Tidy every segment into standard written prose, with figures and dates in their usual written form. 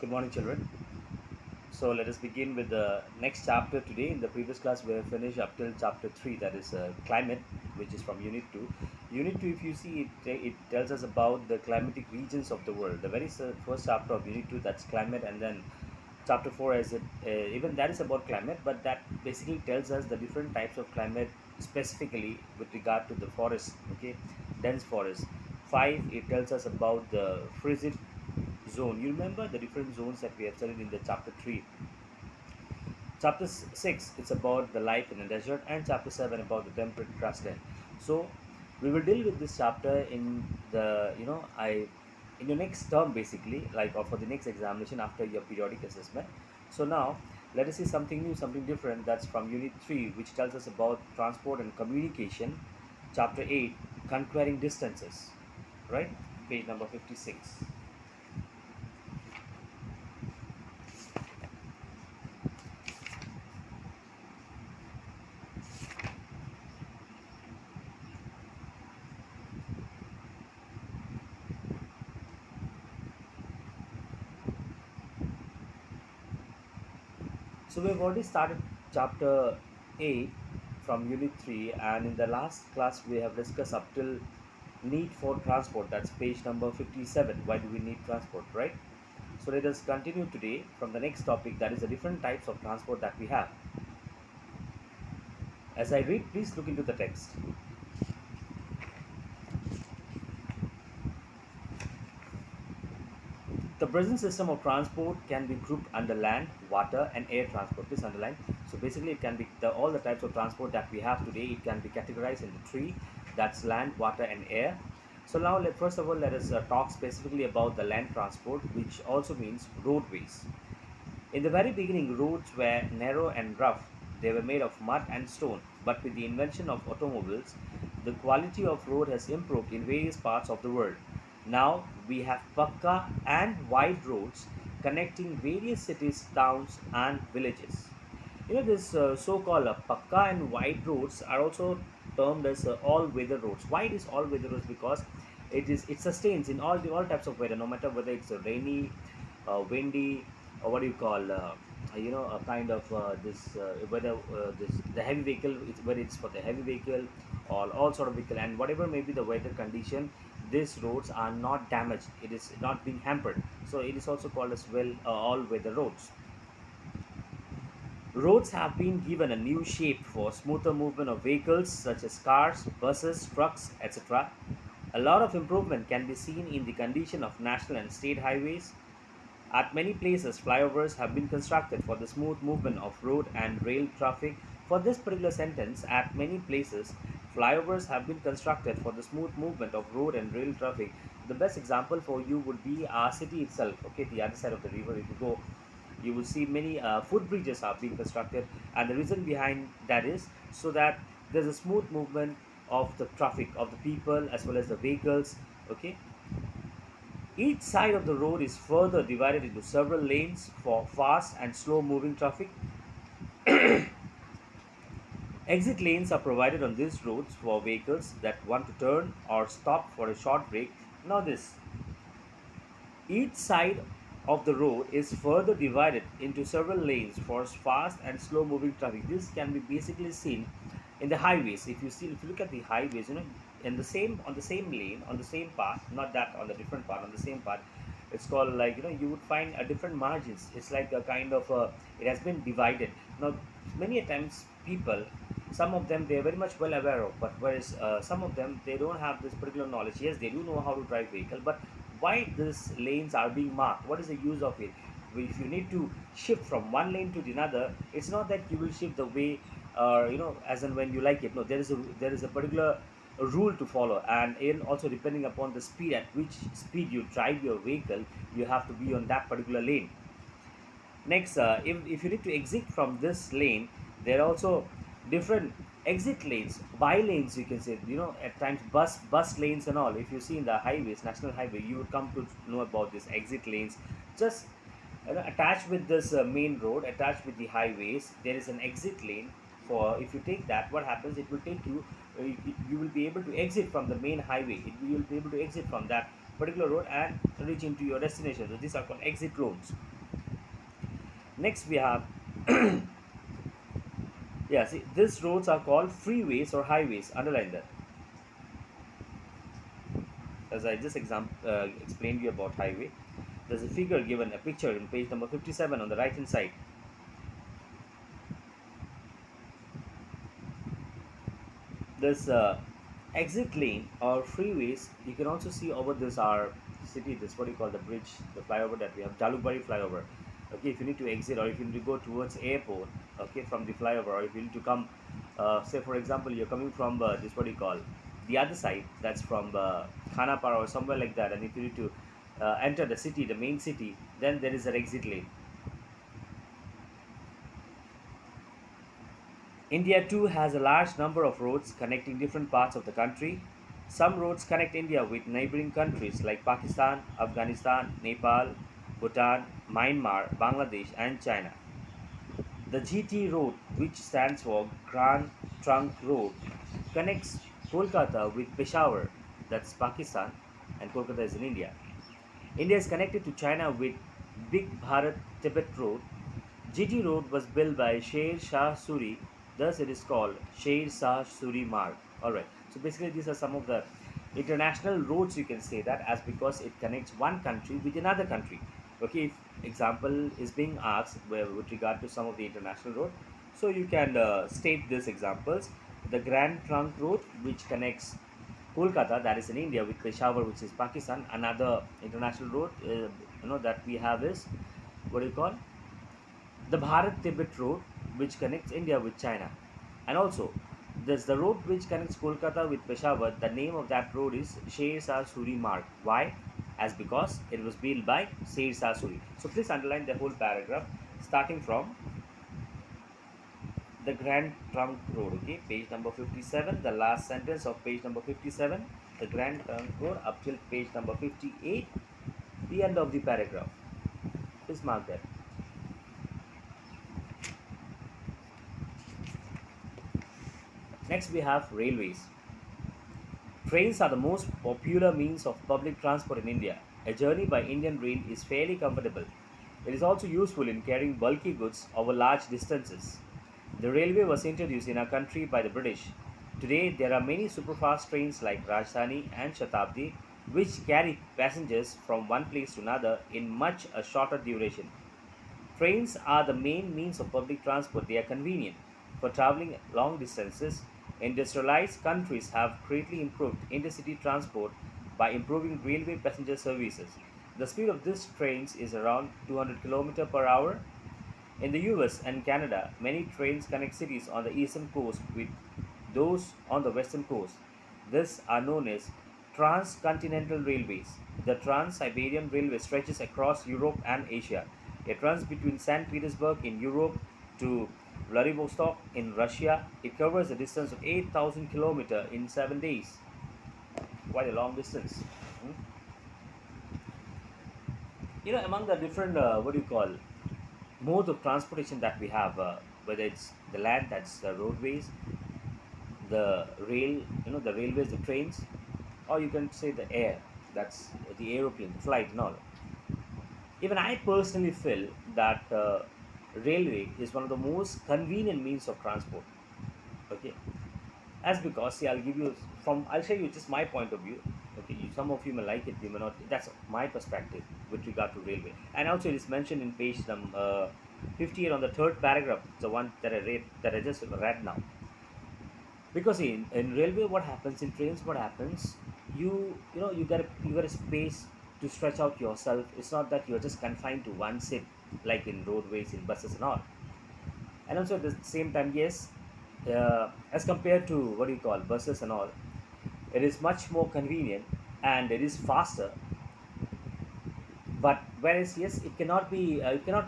Good morning, children. So let us begin with the next chapter today. In the previous class, we have finished up till chapter 3, that is climate, which is from Unit 2. Unit 2, if you see, it tells us about the climatic regions of the world. The very first chapter of Unit 2, that's climate, and then chapter 4, as it even that is about climate, but that basically tells us the different types of climate specifically with regard to the forest, okay, dense forest. 5, it tells us about the frigid zone. You remember the different zones that we have studied in the chapter 3. Chapter 6, it's about the life in the desert, and chapter 7 about the temperate grassland. So we will deal with this chapter in the I in your next term, basically, like, or for the next examination after your periodic assessment. So now let us see something new, something different, that's from unit 3, which tells us about transport and communication. Chapter 8, conquering distances, right? Page number 56. So we've already started chapter 8 from unit 3, and in the last class we have discussed up till need for transport, that's page number 57. Why do we need transport, right? So let us continue today from the next topic, that is the different types of transport that we have. As I read, please look into the text. The present system of transport can be grouped under land, water, and air transport. Please underline. So basically, it can be all the types of transport that we have today. It can be categorized into three. That's land, water, and air. So now, first of all, let us talk specifically about the land transport, which also means roadways. In the very beginning, roads were narrow and rough. They were made of mud and stone. But with the invention of automobiles, the quality of road has improved in various parts of the world. Now we have pakka and wide roads connecting various cities, towns, and villages. This so-called pakka and wide roads are also termed as all-weather roads. Why it is all-weather roads? Because it sustains in all types of weather, no matter whether it's a rainy, windy, or what do you call, a kind of this whether this the heavy vehicle, whether it's for the heavy vehicle or all sort of vehicle, and whatever may be the weather condition, these roads are not damaged. It is not being hampered. So it is also called as well all-weather roads. Roads have been given a new shape for smoother movement of vehicles such as cars, buses, trucks, etc. A lot of improvement can be seen in the condition of national and state highways. At many places, flyovers have been constructed for the smooth movement of road and rail traffic. For this particular sentence, at many places, flyovers have been constructed for the smooth movement of road and rail traffic. The best example for you would be our city itself. Okay, the other side of the river, if you go, you will see many footbridges are being constructed, and the reason behind that is so that there's a smooth movement of the traffic of the people as well as the vehicles. Okay, each side of the road is further divided into several lanes for fast and slow moving traffic. Exit lanes are provided on these roads for vehicles that want to turn or stop for a short break. Now, this each side of the road is further divided into several lanes for fast and slow moving traffic. This can be basically seen in the highways. If you look at the highways, in the same on the same lane, on the same path, not that on the different path, on the same path, it's called, like, you would find a different margins. It's like a kind of it has been divided. Now many a times people, some of them, they are very much well aware of, but whereas some of them, they don't have this particular knowledge. Yes, they do know how to drive vehicle, but why these lanes are being marked, what is the use of it? Well, if you need to shift from one lane to the another, it's not that you will shift the way, as and when you like it. No, there is a particular rule to follow, and also depending upon the speed at which speed you drive your vehicle, you have to be on that particular lane. Next, if you need to exit from this lane, there are also different exit lanes, by lanes, you can say. At times bus lanes and all. If you see in the highways, national highway, you would come to know about these exit lanes. Just attached with this main road, attached with the highways, there is an exit lane. For if you take that, what happens? It will take you. You will be able to exit from the main highway. You will be able to exit from that particular road and reach into your destination. So these are called exit roads. Next we have, yeah, see, these roads are called freeways or highways. Underline that. As I just explained you about highway, there's a figure given, a picture in page number 57 on the right hand side. This exit lane or freeways, you can also see over this our city, this what you call the bridge, the flyover that we have, Jalukbari flyover. Okay, if you need to exit or if you need to go towards airport, okay, from the flyover, or if you need to come, say for example, you're coming from this what you call the other side, that's from Khanapara or somewhere like that, and if you need to enter the city, the main city, then there is an exit lane. India too has a large number of roads connecting different parts of the country. Some roads connect India with neighboring countries like Pakistan, Afghanistan, Nepal, Bhutan, Myanmar, Bangladesh, and China. The GT Road, which stands for Grand Trunk Road, connects Kolkata with Peshawar, that's Pakistan, and Kolkata is in India. India is connected to China with Big Bharat Tibet Road. GT Road was built by Sher Shah Suri, thus it is called Sher Shah Suri Marg. Alright, so basically these are some of the international roads, you can say that, as because it connects one country with another country. Okay, if example is being asked with regard to some of the international road, so you can state these examples. The Grand Trunk Road, which connects Kolkata, that is in India, with Peshawar, which is Pakistan. Another international road, that we have is what do you call the Bharat Tibet Road, which connects India with China. And also, there's the road which connects Kolkata with Peshawar. The name of that road is Sher Shah Suri Marg. Why? As because it was built by Sher Shah Suri. So please underline the whole paragraph starting from the Grand Trunk Road. Okay, page number 57, the last sentence of page number 57, the Grand Trunk Road up till page number 58, the end of the paragraph. Please mark that. Next, we have railways. Trains are the most popular means of public transport in India. A journey by Indian Rail is fairly comfortable. It is also useful in carrying bulky goods over large distances. The railway was introduced in our country by the British. Today, there are many superfast trains like Rajdhani and Shatabdi which carry passengers from one place to another in much a shorter duration. Trains are the main means of public transport. They are convenient for traveling long distances. Industrialized countries have greatly improved intercity transport by improving railway passenger services. The speed of these trains is around 200 km per hour. In the US and Canada, many trains connect cities on the eastern coast with those on the western coast. These are known as transcontinental railways. The Trans Siberian Railway stretches across Europe and Asia. It runs between St. Petersburg in Europe to Vladivostok in Russia. It covers a distance of 8,000 km in 7 days. Quite a long distance. Hmm? Among the different, what do you call, modes of transportation that we have, whether it's the land, that's the roadways, the rail, the railways, the trains, or you can say the air, that's the aeroplane, the flight, and all. Even I personally feel that railway is one of the most convenient means of transport. Okay, as because see, I'll show you just my point of view. Okay, some of you may like it, you may not. That's my perspective with regard to railway. And also, it is mentioned in page 58 on the third paragraph, the one that I just read now. Because in railway, what happens, in trains, what happens, you get a space to stretch out yourself. It's not that you're just confined to one seat like in roadways, in buses and all. And also at the same time, yes, as compared to what do you call buses and all, it is much more convenient and it is faster. But whereas yes, it cannot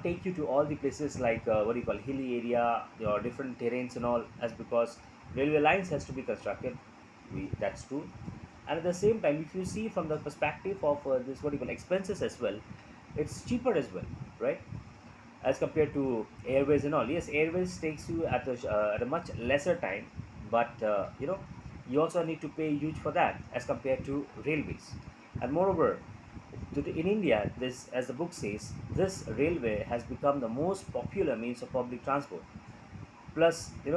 take you to all the places like what do you call hilly area or different terrains and all, as because railway lines has to be constructed. That's true. And at the same time, if you see from the perspective of this what do you call expenses as well, it's cheaper as well, right? As compared to airways and all. Yes, airways takes you at a much lesser time, but you also need to pay huge for that as compared to railways. And moreover, In India, this, as the book says, this railway has become the most popular means of public transport. Plus, it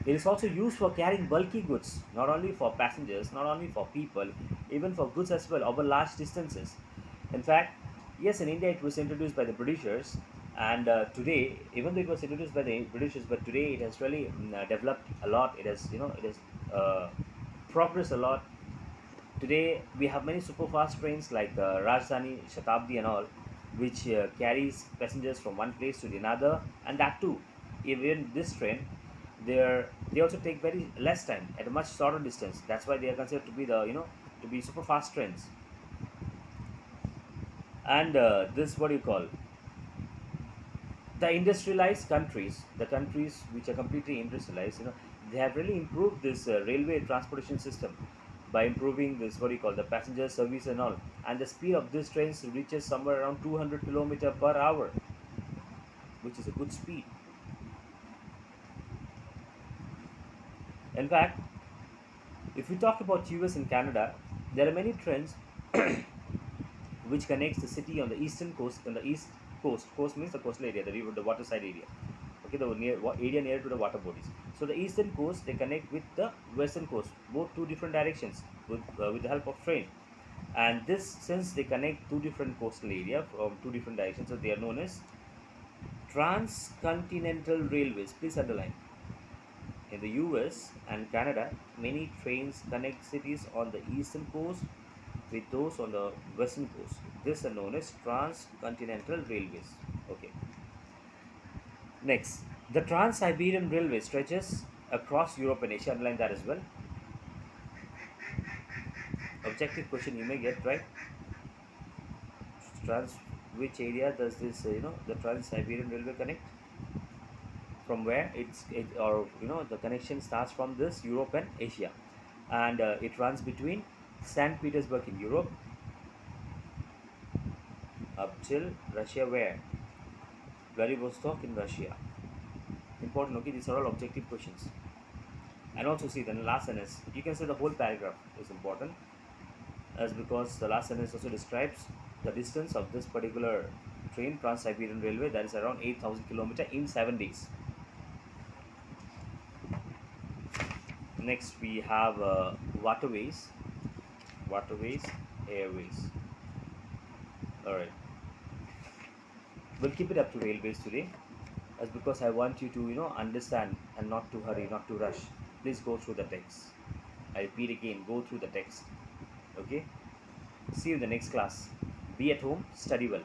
is also used for carrying bulky goods, not only for passengers, not only for people, even for goods as well over large distances. In fact, yes, in India it was introduced by the Britishers, and today, even though it was introduced by the Britishers, but today it has really developed a lot. It has, it has progressed a lot. Today we have many super fast trains like Rajdhani, Shatabdi, and all, which carries passengers from one place to the another, and that too, even this train, they also take very less time at a much shorter distance. That's why they are considered to be the to be super fast trains. And this what do you call the industrialized countries, the countries which are completely industrialized, they have really improved this railway transportation system by improving this what do you call the passenger service and all, and the speed of these trains reaches somewhere around 200 kilometer per hour, which is a good speed. In fact, if we talk about US and Canada, there are many trains which connects the city on the eastern coast, on the east coast. Coast means the coastal area, the river, the waterside area. Okay, the area near to the water bodies. So the eastern coast they connect with the western coast, both two different directions with the help of train. And this, since they connect two different coastal area from two different directions, so they are known as transcontinental railways. Please underline. In the US and Canada, many trains connect cities on the eastern coast with those on the western coast. These are known as transcontinental railways. Okay. Next, the Trans Siberian Railway stretches across Europe and Asia. Underline that as well. Objective question you may get right. Trans, which area does this the Trans Siberian Railway connect? From where or the connection starts from this Europe and Asia, and it runs between St. Petersburg in Europe up till Russia, where Vladivostok in Russia. Important. Okay, these are all objective questions. And also see the last sentence. You can say the whole paragraph is important, as because the last sentence also describes the distance of this particular train, Trans Siberian Railway, that is around 8,000 kilometers in 7 days. Next, we have waterways, airways. All right, we'll keep it up to railways today, as because I want you to understand and not to hurry, not to rush. Please go through the text. I repeat again, go through the text. Okay. See you in the next class. Be at home, study well.